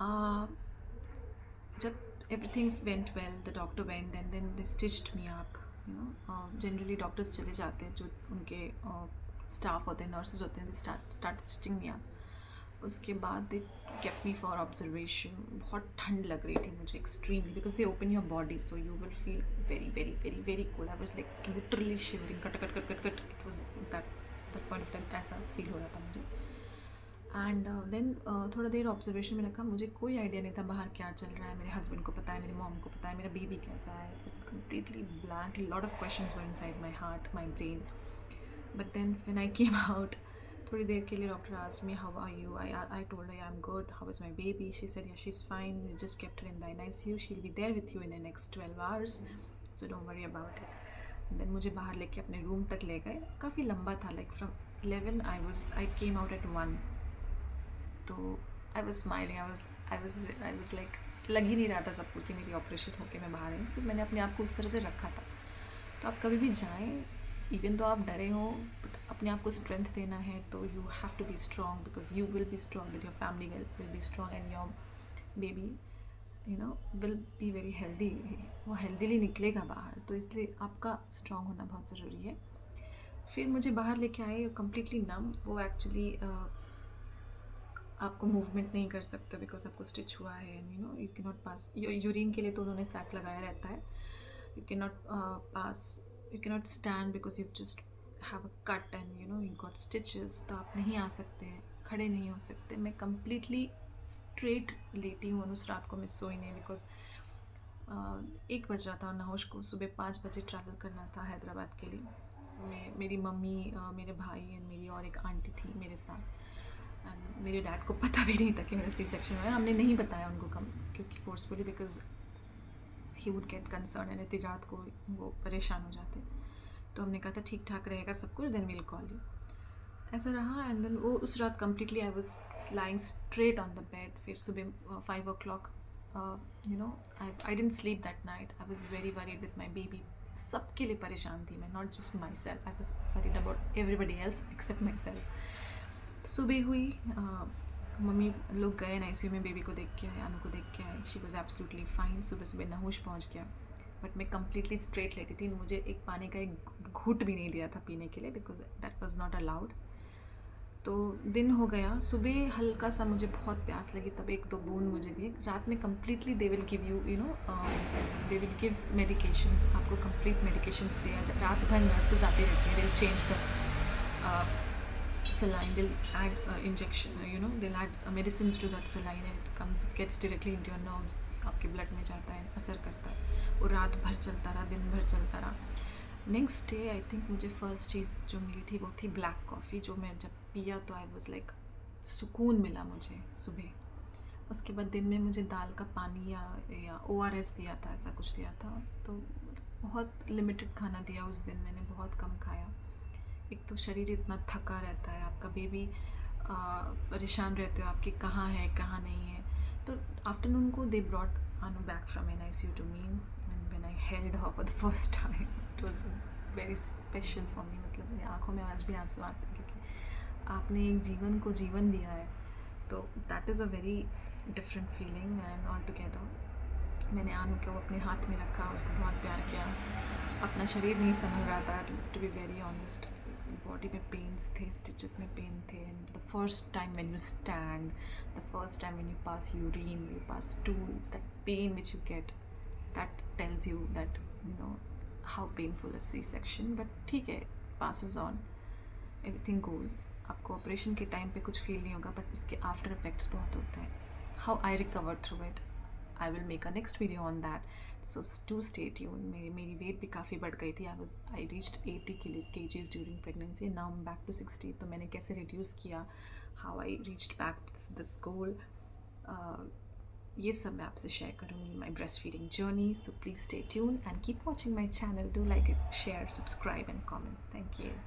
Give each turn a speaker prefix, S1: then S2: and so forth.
S1: Uh, जब everything went well, the doctor went and then they stitched me up. Generally doctors चले जाते हैं, जो उनके staff होते हैं, nurses होते हैं, they start stitching me up. उसके बाद they kept me for observation. बहुत ठंड लग रही थी मुझे extremely, because they open your body, so you will feel very very very very cold. I was like literally shivering, cut cut cut cut cut. It was that point of time ऐसा feel हो रहा था मुझे. And then थोड़ा देर observation में रखा. मुझे कोई आइडिया नहीं था बाहर क्या चल रहा है. मेरे हस्बैंड को पता है, मेरी मॉम को पता है, मेरा बेबी कैसा है. It's completely blank. Lot of questions were inside my heart, my brain. But then when I came out, थोड़ी देर के लिए doctor asked me how are you. I told her I am good. How is my baby. She said she is fine. We just kept her in the ICU. She will be there with you in the next 12 hours, so don't worry about it. Then मुझे बाहर लेके अपने room तक ले गए. काफ़ी लंबा था, like from 11 I came out at 1. तो I was smiling. I was like, लग ही नहीं रहा था सबको कि मेरी ऑपरेशन होके मैं बाहर आई, बिकॉज मैंने अपने आप को उस तरह से रखा था. तो आप कभी भी जाएँ, इवन तो आप डरे हो, बट अपने आप को स्ट्रेंथ देना है तो you have to be strong, because you will be strong, that your family will be strong and your baby will be very healthy. वो हेल्दीली निकलेगा बाहर, तो इसलिए आपका स्ट्रॉन्ग होना बहुत ज़रूरी है. फिर मुझे बाहर लेके आए कम्प्लीटली नम. वो एक्चुअली आपको मूवमेंट नहीं कर सकते बिकॉज आपको स्टिच हुआ है. You can not pass. Urine के लिए तो उन्होंने सैक लगाया रहता है. You can not pass, you can not stand because you just have a cut and you got stitches. तो आप नहीं आ सकते हैं, खड़े नहीं हो सकते. मैं कम्प्लीटली स्ट्रेट लेटी हूँ. उस रात को मैं सोई नहीं, बिकॉज 1 बज रहा था नहोश को. सुबह 5 बजे ट्रैवल करना था हैदराबाद के लिए. मेरी मम्मी, मेरे भाई एंड मेरी और एक आंटी थी मेरे साथ. एंड मेरे डैड को पता भी नहीं था कि मेरा सी सेक्शन हुआ है. हमने नहीं बताया उनको कम, क्योंकि forcefully, because he would get concern and इतनी रात को वो परेशान हो जाते. तो हमने कहा था ठीक ठाक रहेगा सब कुछ, देन वील कॉल यू. ऐसा रहा. एंड देन वो उस रात completely I was lying straight on the bed. फिर सुबह 5 o'clock, I didn't sleep that night. I was very worried with my baby. सबके लिए परेशान थी मैं, not just my self. I was worried about everybody else except my self. सुबह हुई, mummy लोग गए ICU में, बेबी को देख के आए, अनु को देख के आए. She was absolutely fine. सुबह सुबह नहोश पहुंच गया, बट मैं कम्प्लीटली स्ट्रेट लेटी थी. मुझे एक पानी का एक घूट भी नहीं दिया था पीने के लिए, because that was not allowed. तो दिन हो गया. सुबह हल्का सा मुझे बहुत प्यास लगी, तब 1-2 बूंद मुझे दिए. रात में completely they will give you they will give medications. आपको कंप्लीट मेडिकेशंस दिया जाए. रात भर नर्सेज आती रहती है. They will change the saline, they'll add injection, they'll add medicines to that saline and it gets directly into your nerves. आपके blood में जाता है, असर करता है. वो रात भर चलता रहा, दिन भर चलता रहा. नेक्स्ट डे आई थिंक मुझे फर्स्ट चीज़ जो मिली थी वो थी ब्लैक कॉफ़ी, जो मैं जब पिया तो आई वॉज लाइक सुकून मिला मुझे सुबह. उसके बाद दिन में मुझे दाल का पानी या ORS दिया था, ऐसा कुछ दिया था. तो बहुत लिमिटेड खाना दिया उस दिन, मैंने बहुत कम खाया. एक तो शरीर इतना थका रहता है, आपका बेबी परेशान रहते हो आपके, कहाँ है कहाँ नहीं है. तो आफ्टरनून को they brought Anu back from ICU to me and when I held her for the first time it was very special for me. मतलब मेरी आँखों में आज भी आंसू आते हैं, क्योंकि आपने एक जीवन को जीवन दिया है. तो that is a very different feeling. And all together मैंने अनु को अपने हाथ में रखा, उसको बहुत प्यार किया. अपना शरीर नहीं संभल रहा था, to be very honest. Body में पेन्स थे, स्टिचेस में पेन थे. And the first time when you stand, the first time when you pass urine, you pass stool, that pain which you get, that tells you that how painful is C section. But ठीक है, passes on, everything goes. आपको operation के time पे कुछ feel नहीं होगा, but उसके after effects बहुत होते हैं. How I recover through it, I will make a next video on that. So do stay tuned. मेरी वेट भी काफ़ी बढ़ गई थी. I reached 80 kgs during pregnancy. Now I'm back to 60. तो मैंने कैसे reduce किया, how I reached back this goal, ये सब मैं आपसे शेयर करूँगी. My breastfeeding journey. So please stay tuned and keep watching my channel. Do like it, share, subscribe and comment. Thank you.